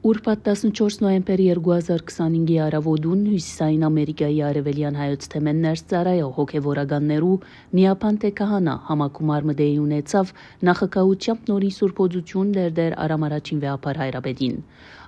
Ուրբաթ 14 նոյեմբեր 2025-ի առավոտուն Հյուսիսային Ամերիկայի արևելյան հայոց թեմեն ներս ծառայող հոգևորականներու միապան թե քահանա համակումար մդեի ունեցավ նախակահությամբ նորին սուրբոձություն դեր արամարաչին վեապար հայրապետին։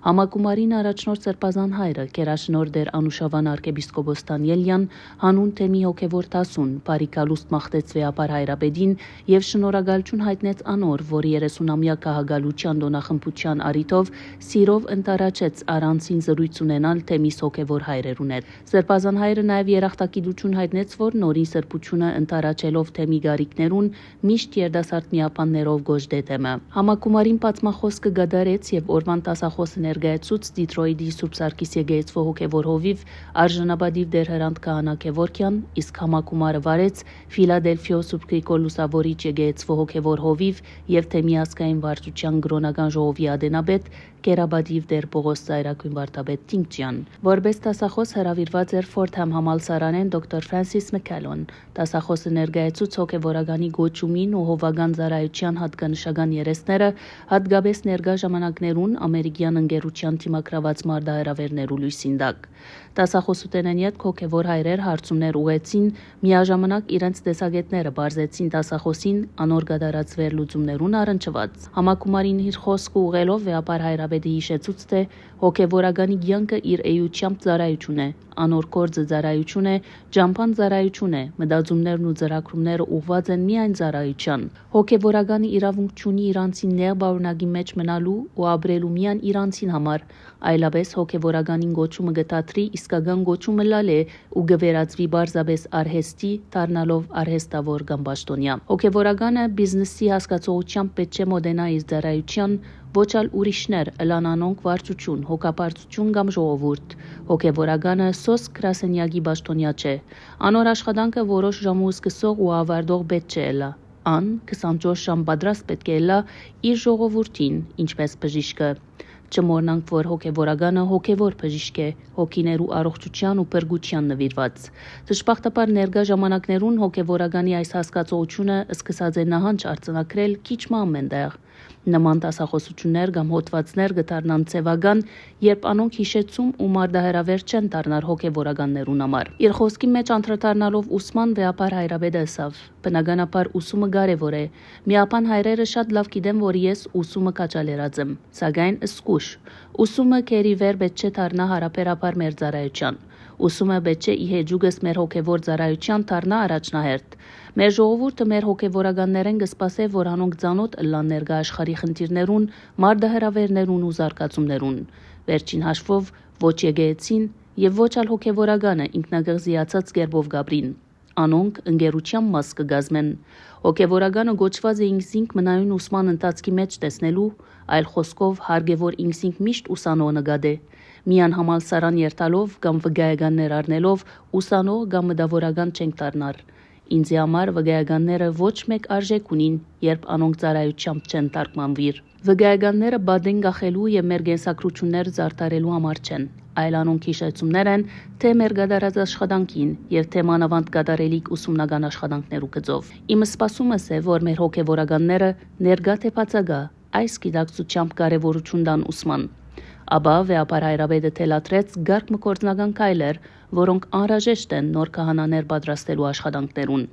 Համակումարին առաջնորդ Սրբազան հայրը կերաշնոր դեր Անուշավան arczepiskopos Դանիելյան հանուն թեմի հոգևոր տասուն բարիկալուստ մաղթեց վեապար հայրապետին եւ շնորհակալություն հայտնեց անոր, որ 30-ամյա կահագալության դոնախմբության առիթով սիրով ընտարաչեց առանցին զրույց ունենալ թեմիս հոգևոր հայրերուն հետ։ Սրբազան հայրը նաեւ երախտագիտություն հայտնեց, որ նորին սրբությունը ընտարաչելով թեմի գարիկներուն միշտ երդասարդ միապաններով գոժդե թեմը։ Համակումարին բացմախոսքը գդարեց եւ օրվան տասախոսը ներկայացուց Դիթրոյթի Սուրբ Սարգիս եկեղեցու հոգևոր հովիվ արժանապատիվ դեր Հրանտ Քահանա Քևորքյան, իսկ համակումարը վարեց Ֆիլադելֆիա Սուրբ Գրիգոր Լուսավորիչ եկեղեցու հոգևոր հովիվ եւ թեմի ազգային վարչության գրոնական ժողովի ադենաբեդ Կերաբադիվ դեր Պողոս Ծայրակույն վարդապետ Տինկջյան։ Որպես տասախոս հրավիրված էր Ֆորդհամ համալսարանեն դոկտոր Ֆրանսիս Մքելոն։ Տասախոսը ներկայացուց հոգևորականի գոչումին ու հովական ծառայության հատկանշական երեսները, հատկապես ներկա ժամանակներուն ամերիկյան ընկերության թիմակրաված մարդահրավերներու լույսին տակ։ Տասախոսութենեն յետ հոգևոր հայրեր հարցումներ ուղեցին, միաժամանակ իրենց տեսակետները բարձեցին տասախոսին անոր գդարած վերլուծումներուն առնչված։ Համակումարին իր խոսքը ուղելով վեապար հայրապետը հիշեցուց, թե հոգևորականի կյանքը իր էությամբ ծառայություն է, անոր կորձը ծառայություն է, ջամփան ծառայություն է, մտածումներն ու ծրագրումները ուղված են միայն ծառայության։ Հոգևորականը իրավունք չունի իրանցին նեղ բառունակի մեջ մնալու ու ապրելու միայն իրանցին համար, այլապես հոգևորականին գոչումը գտածրի իսկական գոչումը լալ է ու գվերածվի բարձաբես արհեստի, դառնալով արհեստավոր կամ պաշտոնյա։ Հոգևորականը բիզնեսի հասկացողությամբ պետք չէ մոդենա իր ծառայության, ոչ ալ ուրիշներ ըլանանոնք վարչություն, հոգապարծություն կամ ժողովուրդ։ Հոգևորականը սոս գրասենյակի պաշտոնյա չէ։ Անոր աշխատանքը որոշ ժամու սկսող ու ավարտող պետք չէ լա։ Ան 24 ժամ պատրաստ պետք է լա իր ժողովրդին, ինչպես բժիշկը։ Չմոռնանք, որ հոգևորականը հոգևոր բժիշկ է, հոգիներու առողջության ու փրկության նվիրված։ Դժբախտաբար ներկա ժամանակներուն հոգևորականի այս հասկացողությունը սկսած է նահանջ արձանագրել քիչ ամենտեղ։ Նման տասախոսություններ կամ հոդվածներ գտարնան ցևական, երբ անոնք հիշեցում ու մարդահրավեր չեն դառնար հոգևորականներուն համար։ Իր խոսքի մեջ անդրադառնալով ուսման վեապար հայրապետը ասավ. բնականաբար ուսումը կարևոր է։ Միապան հայրերը շատ լավ գիտեն, որ ես ուսումը կաչալերած եմ, սակայն սկուշ։ Ուսումը քերի վեր պետք չէ դառնա հարաբերաբար մեր ծառայության։ Ուսումը պետք չէ իհեջուկս մեր հոգևոր ծառայության դառնա առաջնահերթ։ Մեր ժողովուրդը մեր հոգևորականներեն կսպասե, որ անոնք ծանոթ ըլլան ներկա աշխարհի խնդիրներուն, մարդահրավերներուն ու զարգացումներուն։ Վերջին հաշվով ոչ եկեղեցին եւ ոչ ալ հոգևորականը ինքնագղզիացած կերպով գաբրին։ Անոնք ընկերության մաս կգազմեն։ Հոգևորականը գոչված է ինքզինք մնայուն ուսման ընթացքի մեջ տեսնելու, այլ խոսքով հարգևոր ինքզինք միշտ ուսանող նկատե։ Միան համալսարան երթալով կամ վգայականներ առնելով ուսանող կամ մտավորական չենք դառնար։ Ինձ համար վգայականները ոչ մեկ արժեք ունին, երբ անոնք ծառայությամբ չեն տարկմանվիր։ Վգայականները բադեն գախելու եւ մեր գենսակրություններ զարտարելու համար չեն, այլ անոնք հիշեցումներ են, թե մեր գդարած աշխատանքին եւ թե մանավանդ կատարելիք ուսումնական աշխատանքներու գծով։ Իմ սպասումս է, որ մեր հոգևորականները ներկա թե բացակա այս գիտակցությամբ կարևորություն տան ուսման։ Ապա վեապար հայրապետը թելադրեց գարկ մկործնական քայլեր, որոնք անհրաժեշտ են նոր քահանաներ պատրաստելու աշխատանքներուն։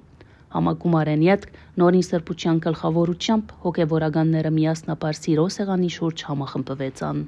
Համակումարեն յետ նորին սրբության գլխավորությամբ հոգևորականները միասնապար սիրո սեղանի շուրջ համախմբվեցան։